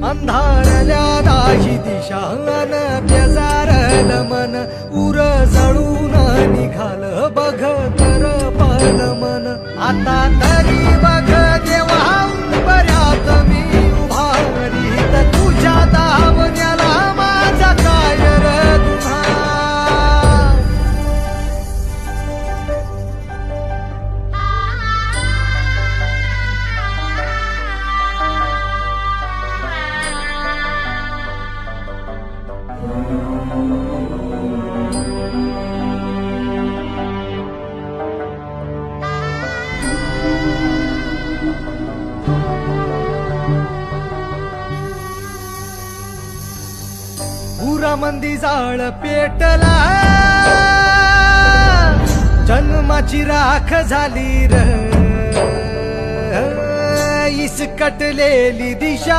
अंधारल्या दाही दिशा अन बेजारल मन उर जळून निघाल बघ तर पल मन आता तरी बघ देवा बऱ्यात मी उभारीत तुझ्या दावण्याला माझा काय र तुझा पुरामंदी जाळ पेटला जन्माची राख झाली र इसकटलेली दिशा